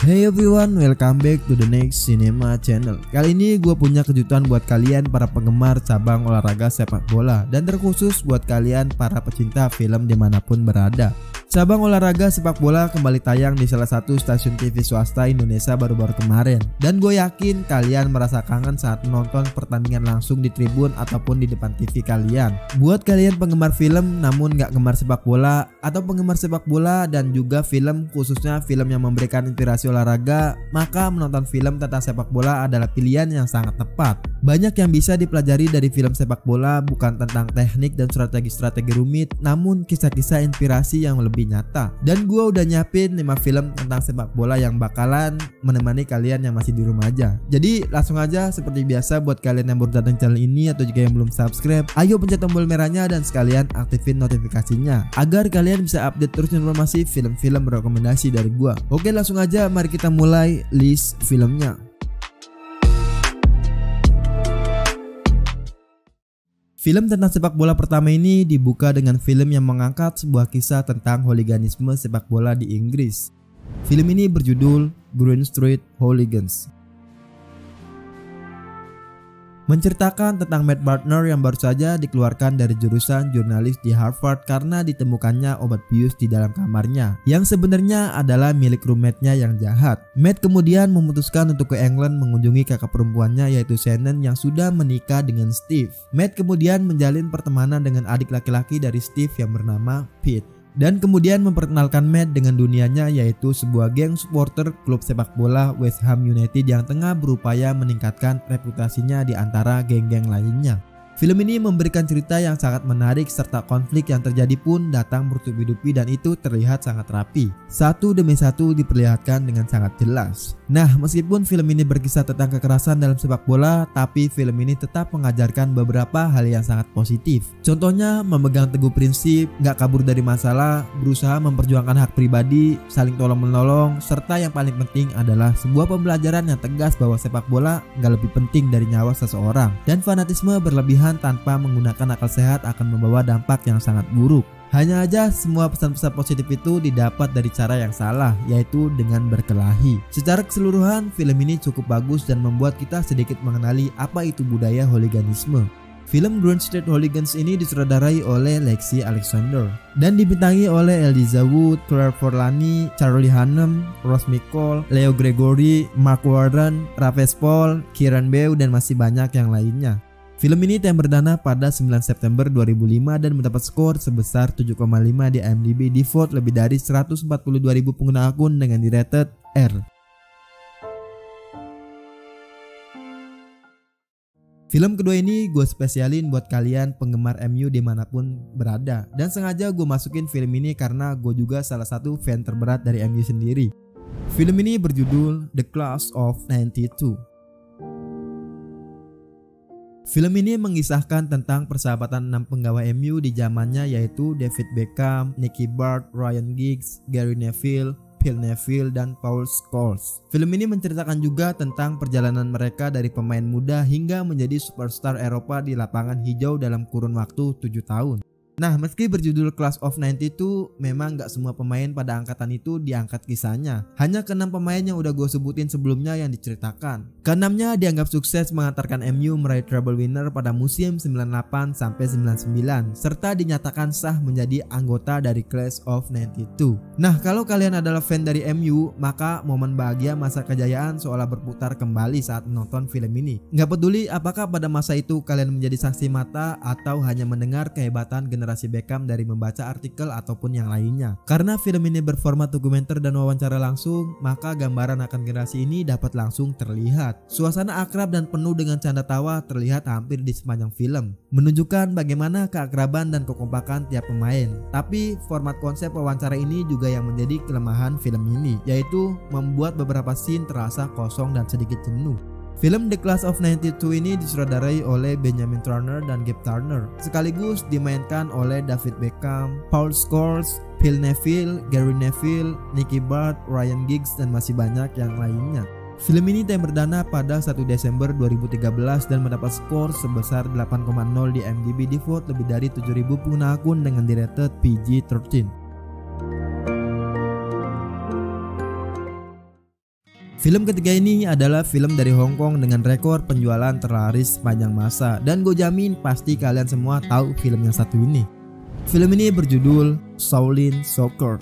Hey everyone, welcome back to the next cinema channel. Kali ini gue punya kejutan buat kalian para penggemar cabang olahraga sepak bola, dan terkhusus buat kalian para pecinta film dimanapun berada. Cabang olahraga sepak bola kembali tayang di salah satu stasiun TV swasta Indonesia baru-baru kemarin, dan gue yakin kalian merasa kangen saat menonton pertandingan langsung di tribun ataupun di depan TV kalian. Buat kalian penggemar film namun gak gemar sepak bola, atau penggemar sepak bola dan juga film, khususnya film yang memberikan inspirasi olahraga, maka menonton film tentang sepak bola adalah pilihan yang sangat tepat. Banyak yang bisa dipelajari dari film sepak bola, bukan tentang teknik dan strategi-strategi rumit, namun kisah-kisah inspirasi yang lebih nyata. Dan gua udah nyiapin 5 film tentang sepak bola yang bakalan menemani kalian yang masih di rumah aja. Jadi langsung aja, seperti biasa buat kalian yang baru datang channel ini atau juga yang belum subscribe, ayo pencet tombol merahnya dan sekalian aktifin notifikasinya agar kalian bisa update terus informasi film-film rekomendasi dari gua. Oke, langsung aja mari kita mulai list filmnya. Film tentang sepak bola pertama ini dibuka dengan film yang mengangkat sebuah kisah tentang hooliganisme sepak bola di Inggris. Film ini berjudul Green Street Hooligans. Menceritakan tentang Matt Barner yang baru saja dikeluarkan dari jurusan jurnalis di Harvard karena ditemukannya obat bius di dalam kamarnya, yang sebenarnya adalah milik roommate-nya yang jahat. Matt kemudian memutuskan untuk ke England mengunjungi kakak perempuannya yaitu Shannon yang sudah menikah dengan Steve. Matt kemudian menjalin pertemanan dengan adik laki-laki dari Steve yang bernama Pete, dan kemudian memperkenalkan Matt dengan dunianya, yaitu sebuah geng supporter klub sepak bola West Ham United yang tengah berupaya meningkatkan reputasinya di antara geng-geng lainnya. Film ini memberikan cerita yang sangat menarik serta konflik yang terjadi pun datang bertubi-tubi dan itu terlihat sangat rapi. Satu demi satu diperlihatkan dengan sangat jelas. Nah, meskipun film ini berkisah tentang kekerasan dalam sepak bola, tapi film ini tetap mengajarkan beberapa hal yang sangat positif. Contohnya memegang teguh prinsip, gak kabur dari masalah, berusaha memperjuangkan hak pribadi, saling tolong-menolong, serta yang paling penting adalah sebuah pembelajaran yang tegas bahwa sepak bola gak lebih penting dari nyawa seseorang, dan fanatisme berlebihan tanpa menggunakan akal sehat akan membawa dampak yang sangat buruk. Hanya aja semua pesan-pesan positif itu didapat dari cara yang salah, yaitu dengan berkelahi. Secara keseluruhan film ini cukup bagus dan membuat kita sedikit mengenali apa itu budaya hooliganisme. Film Green Street Hooligans ini disutradarai oleh Lexi Alexander dan dibintangi oleh Elijah Wood, Claire Forlani, Charlie Hunnam, Ross Mikol, Leo Gregory, Mark Warren, Rafe Spall, Kieran Bew, dan masih banyak yang lainnya. Film ini yang berdana pada 9 September 2005 dan mendapat skor sebesar 7,5 di IMDb, di vote lebih dari 142.000 pengguna akun dengan di rated R. Film kedua ini gue spesialin buat kalian penggemar MU dimanapun berada, dan sengaja gue masukin film ini karena gue juga salah satu fan terberat dari MU sendiri. Film ini berjudul The Class of 92. Film ini mengisahkan tentang persahabatan 6 penggawa MU di zamannya, yaitu David Beckham, Nicky Butt, Ryan Giggs, Gary Neville, Phil Neville, dan Paul Scholes. Film ini menceritakan juga tentang perjalanan mereka dari pemain muda hingga menjadi superstar Eropa di lapangan hijau dalam kurun waktu 7 tahun. Nah, meski berjudul Class of 92, memang gak semua pemain pada angkatan itu diangkat kisahnya. Hanya ke-6 pemain yang udah gue sebutin sebelumnya yang diceritakan. Ke-6-nya dianggap sukses mengantarkan MU meraih treble winner pada musim 98-99, serta dinyatakan sah menjadi anggota dari Class of 92. Nah, kalau kalian adalah fan dari MU, maka momen bahagia masa kejayaan seolah berputar kembali saat menonton film ini. Gak peduli apakah pada masa itu kalian menjadi saksi mata atau hanya mendengar kehebatan generasi Beckham dari membaca artikel ataupun yang lainnya. Karena film ini berformat dokumenter dan wawancara langsung, maka gambaran akan generasi ini dapat langsung terlihat. Suasana akrab dan penuh dengan canda tawa terlihat hampir di sepanjang film, menunjukkan bagaimana keakraban dan kekompakan tiap pemain. Tapi format konsep wawancara ini juga yang menjadi kelemahan film ini, yaitu membuat beberapa scene terasa kosong dan sedikit jenuh. Film The Class of 92 ini disutradarai oleh Benjamin Turner dan Gabe Turner, sekaligus dimainkan oleh David Beckham, Paul Scholes, Phil Neville, Gary Neville, Nicky Butt, Ryan Giggs, dan masih banyak yang lainnya. Film ini berdana pada 1 Desember 2013 dan mendapat skor sebesar 8,0 di IMDb, di vote lebih dari 7.000 pengguna akun dengan di rated PG-13. Film ketiga ini adalah film dari Hong Kong dengan rekor penjualan terlaris sepanjang masa, dan gue jamin pasti kalian semua tahu film yang satu ini. Film ini berjudul Shaolin Soccer.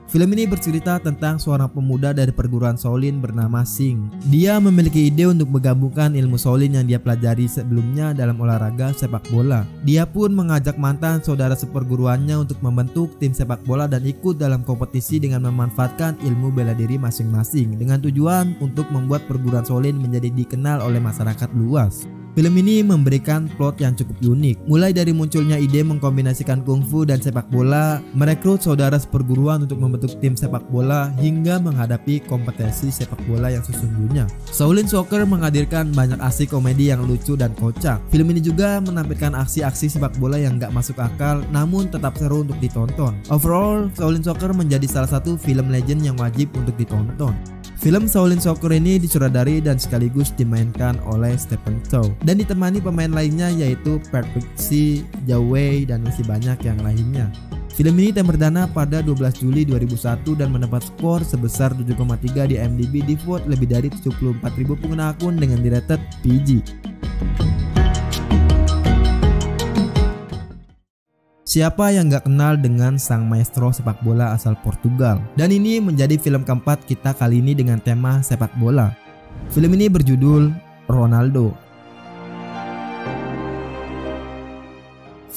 Film ini bercerita tentang seorang pemuda dari perguruan Shaolin bernama Sing. Dia memiliki ide untuk menggabungkan ilmu Shaolin yang dia pelajari sebelumnya dalam olahraga sepak bola. Dia pun mengajak mantan saudara seperguruannya untuk membentuk tim sepak bola dan ikut dalam kompetisi dengan memanfaatkan ilmu bela diri masing-masing, dengan tujuan untuk membuat perguruan Shaolin menjadi dikenal oleh masyarakat luas. Film ini memberikan plot yang cukup unik, mulai dari munculnya ide mengkombinasikan kungfu dan sepak bola, merekrut saudara seperguruan untuk membentuk tim sepak bola, hingga menghadapi kompetisi sepak bola yang sesungguhnya. Shaolin Soccer menghadirkan banyak aksi komedi yang lucu dan kocak. Film ini juga menampilkan aksi-aksi sepak bola yang gak masuk akal namun tetap seru untuk ditonton. Overall, Shaolin Soccer menjadi salah satu film legend yang wajib untuk ditonton. Film Shaolin Soccer ini disutradarai dan sekaligus dimainkan oleh Stephen Chow dan ditemani pemain lainnya yaitu Patrick Xi, Zhao Wei, dan masih banyak yang lainnya. Film ini tayang perdana pada 12 Juli 2001 dan mendapat skor sebesar 7,3 di IMDb, di vote lebih dari 74.000 pengguna akun dengan di-rated PG. Siapa yang gak kenal dengan sang maestro sepak bola asal Portugal? Dan ini menjadi film keempat kita kali ini dengan tema sepak bola. Film ini berjudul Ronaldo.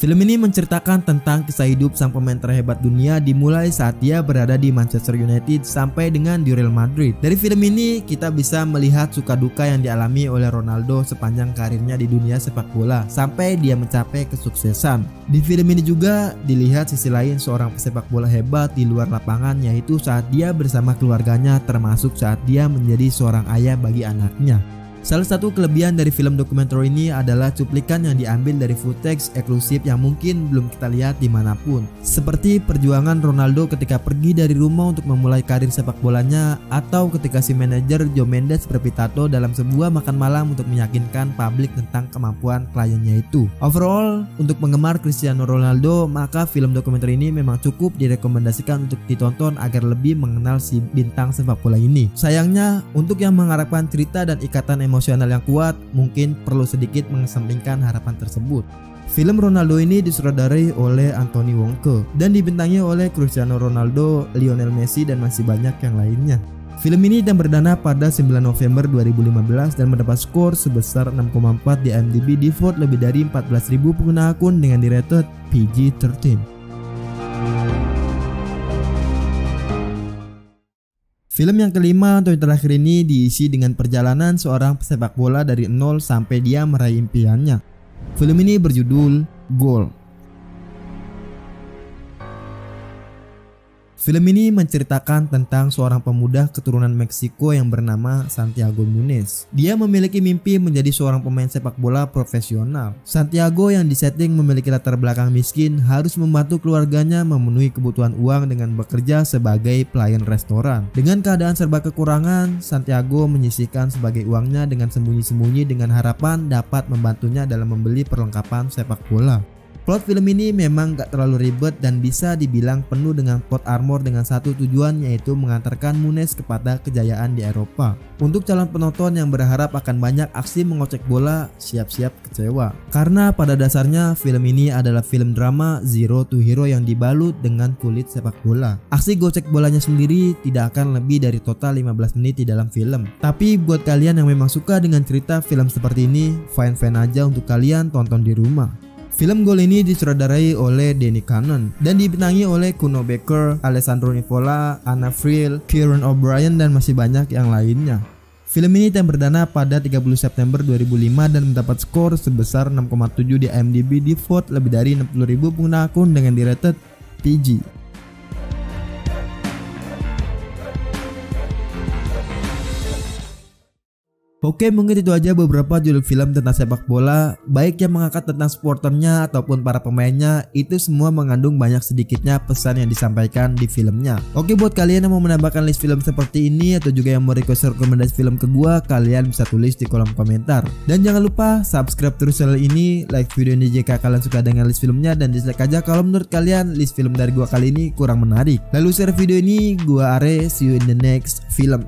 Film ini menceritakan tentang kisah hidup sang pemain terhebat dunia dimulai saat dia berada di Manchester United sampai dengan di Real Madrid. Dari film ini kita bisa melihat suka duka yang dialami oleh Ronaldo sepanjang karirnya di dunia sepak bola sampai dia mencapai kesuksesan. Di film ini juga dilihat sisi lain seorang pesepak bola hebat di luar lapangan, yaitu saat dia bersama keluarganya, termasuk saat dia menjadi seorang ayah bagi anaknya. Salah satu kelebihan dari film dokumenter ini adalah cuplikan yang diambil dari footage eksklusif yang mungkin belum kita lihat dimanapun, seperti perjuangan Ronaldo ketika pergi dari rumah untuk memulai karir sepak bolanya, atau ketika si manajer Joe Mendes berpidato dalam sebuah makan malam untuk meyakinkan publik tentang kemampuan kliennya itu. Overall, untuk penggemar Cristiano Ronaldo, maka film dokumenter ini memang cukup direkomendasikan untuk ditonton agar lebih mengenal si bintang sepak bola ini. Sayangnya, untuk yang mengharapkan cerita dan ikatan emosional yang kuat, mungkin perlu sedikit mengesampingkan harapan tersebut. Film Ronaldo ini disutradarai oleh Anthony Wongke dan dibintangi oleh Cristiano Ronaldo, Lionel Messi, dan masih banyak yang lainnya. Film ini tayang perdana pada 9 November 2015 dan mendapat skor sebesar 6,4 di IMDb, di vote lebih dari 14.000 pengguna akun dengan di-rated PG-13. Film yang kelima atau yang terakhir ini diisi dengan perjalanan seorang pesepak bola dari nol sampai dia meraih impiannya. Film ini berjudul Goal. Film ini menceritakan tentang seorang pemuda keturunan Meksiko yang bernama Santiago Munez. Dia memiliki mimpi menjadi seorang pemain sepak bola profesional. Santiago yang disetting memiliki latar belakang miskin harus membantu keluarganya memenuhi kebutuhan uang dengan bekerja sebagai pelayan restoran. Dengan keadaan serba kekurangan, Santiago menyisihkan sebagai uangnya dengan sembunyi-sembunyi dengan harapan dapat membantunya dalam membeli perlengkapan sepak bola. Plot film ini memang gak terlalu ribet dan bisa dibilang penuh dengan plot armor dengan satu tujuan, yaitu mengantarkan Munez kepada kejayaan di Eropa. Untuk calon penonton yang berharap akan banyak aksi mengocek bola, siap-siap kecewa. Karena pada dasarnya film ini adalah film drama Zero to Hero yang dibalut dengan kulit sepak bola. Aksi gocek bolanya sendiri tidak akan lebih dari total 15 menit di dalam film. Tapi buat kalian yang memang suka dengan cerita film seperti ini, fine-fine aja untuk kalian tonton di rumah. Film Goal ini disutradarai oleh Danny Cannon dan dibintangi oleh Kuno Becker, Alessandro Nivola, Anna Friel, Kieran O'Brien, dan masih banyak yang lainnya. Film ini tayang perdana pada 30 September 2005 dan mendapat skor sebesar 6,7 di IMDb, di vote lebih dari 60.000 pengguna akun dengan di-rated PG. Oke, mungkin itu aja beberapa judul film tentang sepak bola, baik yang mengangkat tentang supporternya ataupun para pemainnya. Itu semua mengandung banyak sedikitnya pesan yang disampaikan di filmnya. Oke, buat kalian yang mau menambahkan list film seperti ini atau juga yang mau request rekomendasi film ke gua, kalian bisa tulis di kolom komentar. Dan jangan lupa subscribe terus channel ini, like video ini jika kalian suka dengan list filmnya, dan dislike aja kalau menurut kalian list film dari gua kali ini kurang menarik. Lalu share video ini, gua Are, see you in the next film.